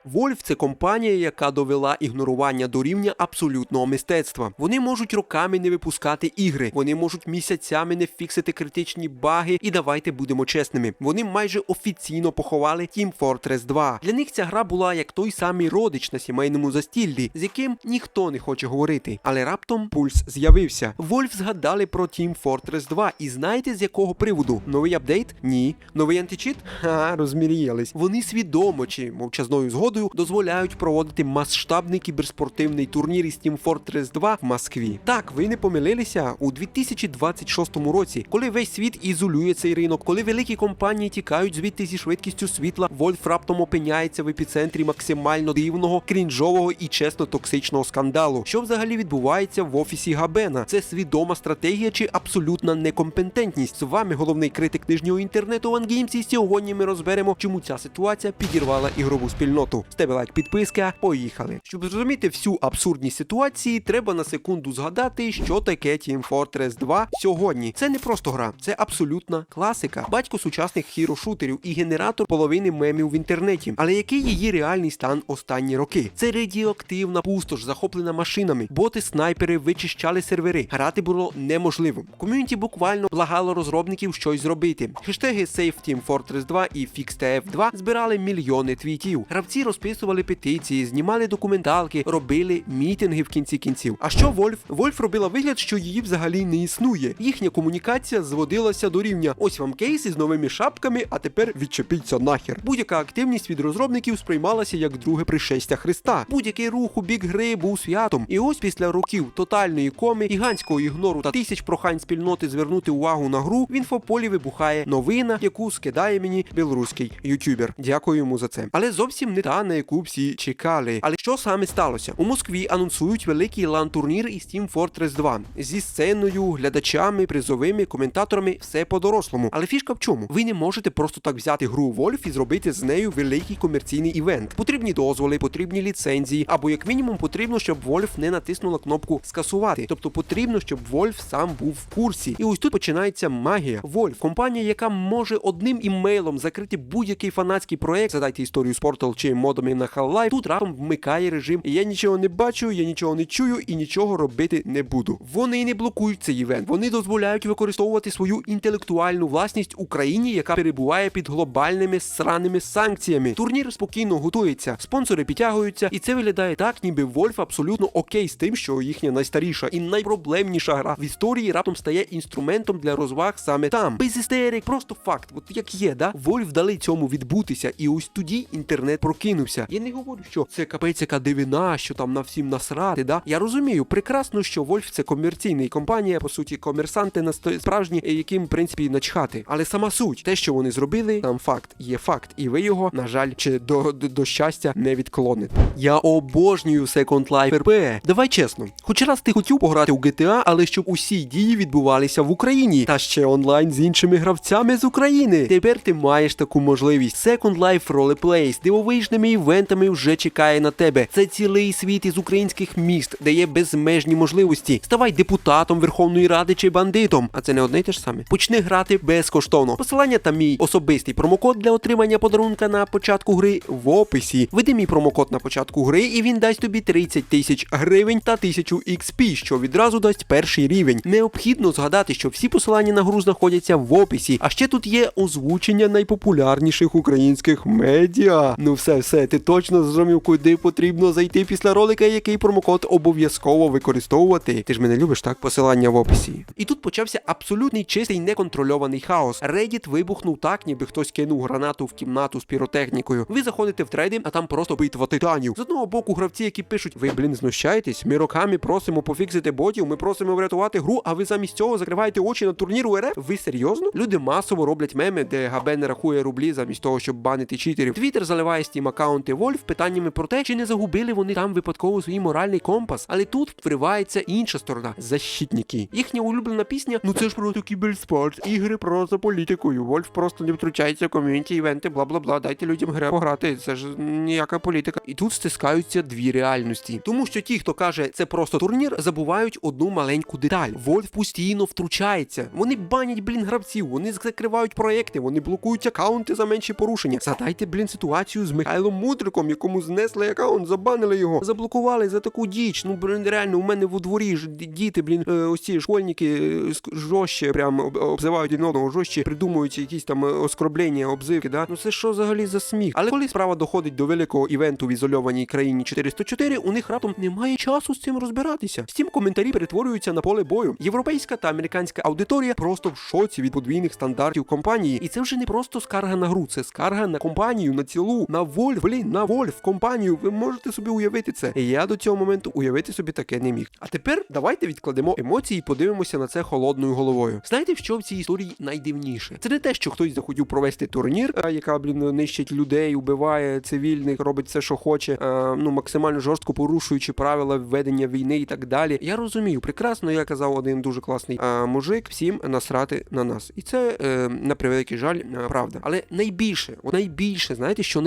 Valve – це компанія, яка довела ігнорування до рівня абсолютного мистецтва. Вони можуть роками не випускати ігри, вони можуть місяцями не фіксити критичні баги, і давайте будемо чесними, вони майже офіційно поховали Team Fortress 2. Для них ця гра була як той самий родич на сімейному застіллі, з яким ніхто не хоче говорити. Але раптом пульс з'явився. Valve згадали про Team Fortress 2, і знаєте з якого приводу? Новий апдейт? Ні. Новий античіт? Ха, розмір'ялись. Вони свідомо чи мовчазною згодою дозволяють проводити масштабний кіберспортивний турнір із Team Fortress 2 в Москві. Так, ви не помилилися, у 2026 році, коли весь світ ізолює цей ринок, коли великі компанії тікають звідти зі швидкістю світла, Valve раптом опиняється в епіцентрі максимально дивного, крінжового і чесно токсичного скандалу. Що взагалі відбувається в офісі Габена? Це свідома стратегія чи абсолютна некомпетентність? З вами головний критик нижнього інтернету Ван Геймс, і сьогодні ми розберемо, чому ця ситуація підірвала ігрову спільноту. З тебе лайк, підписка, поїхали. Щоб зрозуміти всю абсурдність ситуації, треба на секунду згадати, що таке Team Fortress 2 сьогодні. Це не просто гра, це абсолютна класика. Батько сучасних хіро-шутерів і генератор половини мемів в інтернеті. Але який її реальний стан останні роки? Це радіоактивна пустош, захоплена машинами. Боти-снайпери вичищали сервери. Грати було неможливо. Ком'юніті буквально благало розробників щось зробити. Хештеги Save Team Fortress 2 і FixTF2 збирали мільйони твітів. Гравці розписували петиції, знімали документалки, робили мітинги в кінці кінців. А що Valve? Valve робила вигляд, що її взагалі не існує. Їхня комунікація зводилася до рівня: ось вам кейси з новими шапками, а тепер відчепіться нахер. Будь-яка активність від розробників сприймалася як друге пришестя Христа. Будь-який рух у бік гри був святом. І ось після років тотальної коми, гігантського ігнору та тисяч прохань спільноти звернути увагу на гру, в інфополі вибухає новина, яку скидає мені білоруський ютубер. Дякую йому за це. Але зовсім не та, на яку всі чекали. Але що саме сталося? У Москві анонсують великий лан-турнір із Team Fortress 2. Зі сценою, глядачами, призовими, коментаторами, все по-дорослому. Але фішка в чому? Ви не можете просто так взяти гру Valve і зробити з нею великий комерційний івент. Потрібні дозволи, потрібні ліцензії, або як мінімум потрібно, щоб Valve не натиснула кнопку скасувати. Тобто потрібно, щоб Valve сам був в курсі. І ось тут починається магія. Valve, компанія, яка може одним імейлом закрити будь-який фанатський проект, задайте історію з Portal чи модами на Half-Life, тут раптом вмикає режим «Я нічого не бачу, я нічого не чую і нічого робити не буду». Вони не блокують цей івент, вони дозволяють використовувати свою інтелектуальну власність Україні, яка перебуває під глобальними сраними санкціями. Турнір спокійно готується, спонсори підтягуються, і це виглядає так, ніби Valve абсолютно окей з тим, що їхня найстаріша і найпроблемніша гра в історії раптом стає інструментом для розваг саме там. Без істерик, просто факт. От як є, да? Valve дали цьому відбутися, і ось тоді інтернет прокинувся. Я не говорю, що це капець яка дивина, що там на всім насрати, да? Я розумію прекрасно, що Valve це комерційна компанія, по суті, комерсанти справжні, яким, в принципі, начхати. Але сама суть, те, що вони зробили, там факт, є факт, і ви його, на жаль, чи до щастя не відклоните. Я обожнюю Second Life RP. Давай чесно, хоч раз ти хотів пограти у GTA, але щоб усі дії відбувалися в Україні, та ще онлайн з іншими гравцями з України. Тепер ти маєш таку можливість. Second Life Roleplay з дивовижними івентами вже чекає на тебе. Це цілий світ із українських міст, де є безмежні можливості. Ставай депутатом Верховної Ради чи бандитом, а це не одне й те ж саме. Почни грати безкоштовно. Посилання та мій особистий промокод для отримання подарунка на початку гри в описі. Введи мій промокод на початку гри, і він дасть тобі 30 тисяч гривень та 1000 XP, що відразу дасть перший рівень. Необхідно згадати, що всі посилання на гру знаходяться в описі. А ще тут є озвучення найпопулярніших українських медіа. Ну все, ти точно зрозумів, куди потрібно зайти після ролика, який промокод обов'язково використовувати. Ти ж мене любиш, так? Посилання в описі. І тут почався абсолютний чистий неконтрольований хаос. Reddit вибухнув так, ніби хтось кинув гранату в кімнату з піротехнікою. Ви заходите в трейди, а там просто битва титанів. З одного боку гравці, які пишуть: ви, знущаєтесь? Ми роками просимо пофіксити ботів, ми просимо врятувати гру, а ви замість цього закриваєте очі на турнір у РФ? Ви серйозно? Люди масово роблять меми, де Габен рахує рублі замість того, щоб банити читерів. Твіттер заливає Steam аккаунти Valve питаннями про те, чи не загубили вони там випадково свій моральний компас. Але тут вривається інша сторона – защитники. Їхня улюблена пісня: ну це ж просто кіберспорт, ігри просто політикою. Valve просто не втручається в ком'юніті, івенти, бла-бла-бла, дайте людям пограти, це ж ніяка політика. І тут стискаються дві реальності. Тому що ті, хто каже, це просто турнір, забувають одну маленьку деталь. Valve постійно втручається. Вони банять, гравців, вони закривають проекти, вони блокують аккаунти за менші порушення. Згадайте, ситуацію з Михайлом мудриком, якому знесли аккаунт, забанили його, заблокували за таку діч. Ну, блін, реально, у мене во дворі ж діти, блін, ось ці школьники жорстче, прям обзивають один одного жорстче, придумують якісь там оскорблення, обзивки, да? Ну це що взагалі за сміх? Але коли справа доходить до великого івенту в ізольованій країні 404, у них раптом немає часу з цим розбиратися. З цим коментарі перетворюються на поле бою. Європейська та американська аудиторія просто в шоці від подвійних стандартів компанії. І це вже не просто скарга на гру, це скарга на компанію, на цілу, на Valve, блін, на Valve, компанію. Ви можете собі уявити це. І я до цього моменту уявити собі таке не міг. А тепер давайте відкладемо емоції і подивимося на це холодною головою. Знаєте, що в цій історії найдивніше? Це не те, що хтось захотів провести турнір, яка, блін, нищить людей, убиває цивільних, робить все, що хоче, ну, максимально жорстко порушуючи правила ведення війни і так далі. Я розумію, прекрасно, я казав один дуже класний мужик, всім насрати на нас. І це, на превеликий жаль, правда. Але найбільше, знаєте, що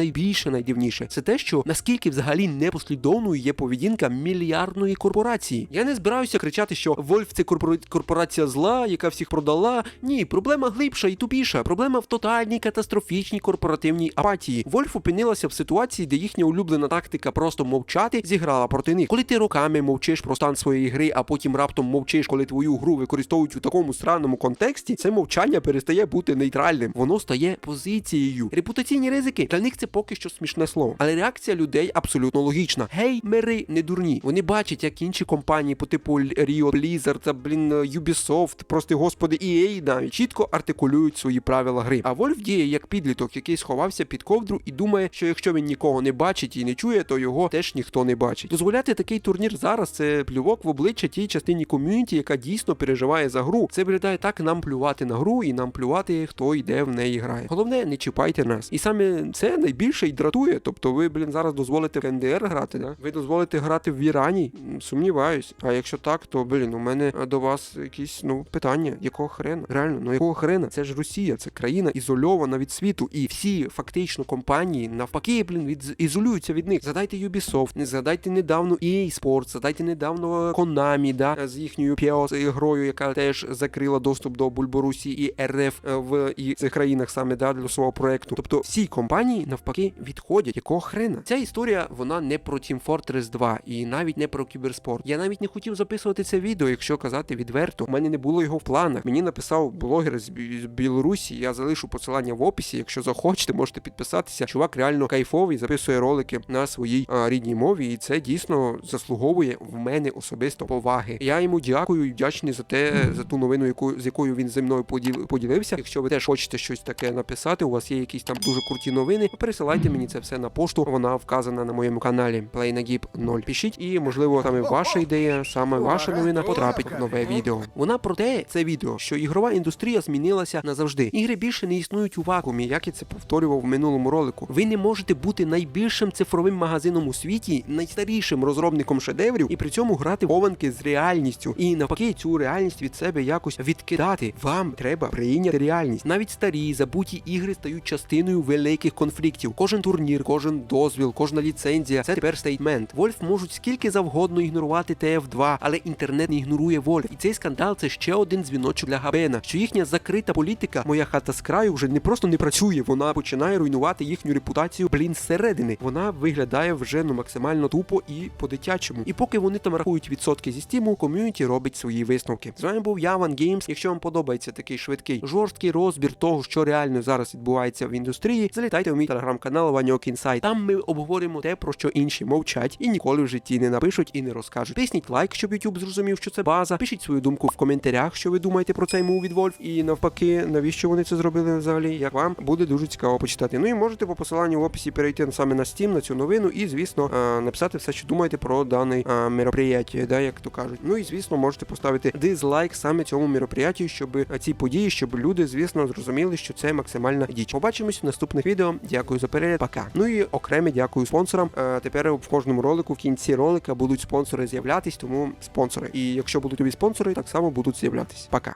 найдивніше, це те, що наскільки взагалі непослідовною є поведінка мільярдної корпорації. Я не збираюся кричати, що Valve це корпорація зла, яка всіх продала. Ні, проблема глибша і тупіша. Проблема в тотальній катастрофічній корпоративній апатії. Valve опинилася в ситуації, де їхня улюблена тактика просто мовчати зіграла проти них. Коли ти роками мовчиш про стан своєї гри, а потім раптом мовчиш, коли твою гру використовують у такому странному контексті, це мовчання перестає бути нейтральним. Воно стає позицією. Репутаційні ризики, для них це поки що смішне слово. Але реакція людей абсолютно логічна. Геймери не дурні. Вони бачать, як інші компанії по типу Riot, Blizzard, та, блін, Ubisoft, прости господи, EA навіть, чітко артикулюють свої правила гри. А Valve діє як підліток, який сховався під ковдру і думає, що якщо він нікого не бачить і не чує, то його теж ніхто не бачить. Дозволяти такий турнір зараз – це плювок в обличчя тій частині ком'юніті, яка дійсно переживає за гру. Це виглядає так: нам плювати на гру і нам плювати, хто йде в неї грає. Головне, не чіпайте нас. І саме це найбільше й дратує. Тобто ви, блін, зараз дозволите в КНДР грати, да? Ви дозволите грати в Ірані? Сумніваюсь. А якщо так, то, блін, у мене до вас якісь, питання. Якого хрена? Реально, якого хрена? Це ж Росія, це країна ізольована від світу. І всі фактично компанії навпаки, блін, ізолюються від них. Згадайте Ubisoft, згадайте недавно EA Sports, згадайте недавно Konami, да, з їхньою PEO грою, яка теж закрила доступ до Бульборусі і РФ в цих країнах саме, да, для свого проекту. Тобто всі компанії навпаки відходять. Якого хрена? Ця історія, вона не про Team Fortress 2 і навіть не про кіберспорт. Я навіть не хотів записувати це відео, якщо казати відверто. У мене не було його в планах. Мені написав блогер з Білорусі, я залишу посилання в описі, якщо захочете, можете підписатися. Чувак реально кайфовий, записує ролики на своїй рідній мові, і це дійсно заслуговує в мене особисто поваги. Я йому дякую і вдячний за ту новину, з якою він зі мною поділився. Якщо ви теж хочете щось таке написати, у вас є якісь там дуже круті новини, пересилайте мені це все на пошту, вона вказана на моєму каналі PlayNagib 0. Пишіть, і можливо саме ваша ідея, саме ваша новина потрапить в нове відео. Вона про те, це відео, що ігрова індустрія змінилася назавжди. Ігри більше не існують у вакуумі, як я це повторював в минулому ролику. Ви не можете бути найбільшим цифровим магазином у світі, найстарішим розробником шедеврів і при цьому грати в хованки з реальністю. І навпаки, цю реальність від себе якось відкидати. Вам треба прийняти реальність. Навіть старі, забуті ігри стають частиною великих конфліктів. Кожен турнір, кожен дозвіл, кожна ліцензія – це тепер стейтмент. Valve можуть скільки завгодно ігнорувати TF2, але інтернет не ігнорує Valve. І цей скандал – це ще один дзвіночок для Габена, що їхня закрита політика «Моя хата з краю» вже не просто не працює, вона починає руйнувати їхню репутацію, зсередини. Вона виглядає вже максимально тупо і по-дитячому. І поки вони там рахують відсотки зі стіму, ком'юніті робить свої висновки. З вами був я, Ван Геймс. Якщо вам подобається такий швидкий, жорсткий розбір того, що реально зараз відбувається в індустрії, залітайте у мій телеграм-канал Ваньок Інсайд. Там ми обговоримо те, про що інші мовчать і ніколи в житті не напишуть і не розкажуть. Тисніть лайк, щоб YouTube зрозумів, що це база. Пишіть свою думку в коментарях, що ви думаєте про цей мув від Valve. І навпаки, навіщо вони це зробили взагалі, як вам буде дуже цікаво почитати. Ну і можете по посиланню в описі перейти саме на Steam, на цю новину і, звісно, написати все, що думаєте про дане мероприятие, да, як то кажуть. Ну і, звісно, можете поставити дизлайк саме цьому мероприятію, щоб ці події, щоб люди, звісно, зрозуміли, що це максимальна діч. Побачимось в наступних відео. Дякую за перегляд. Пока. Ну і окреме дякую спонсорам. Тепер в кожному ролику, в кінці ролика будуть спонсори з'являтись, тому спонсори. І якщо будуть тобі спонсори, так само будуть з'являтись. Пока.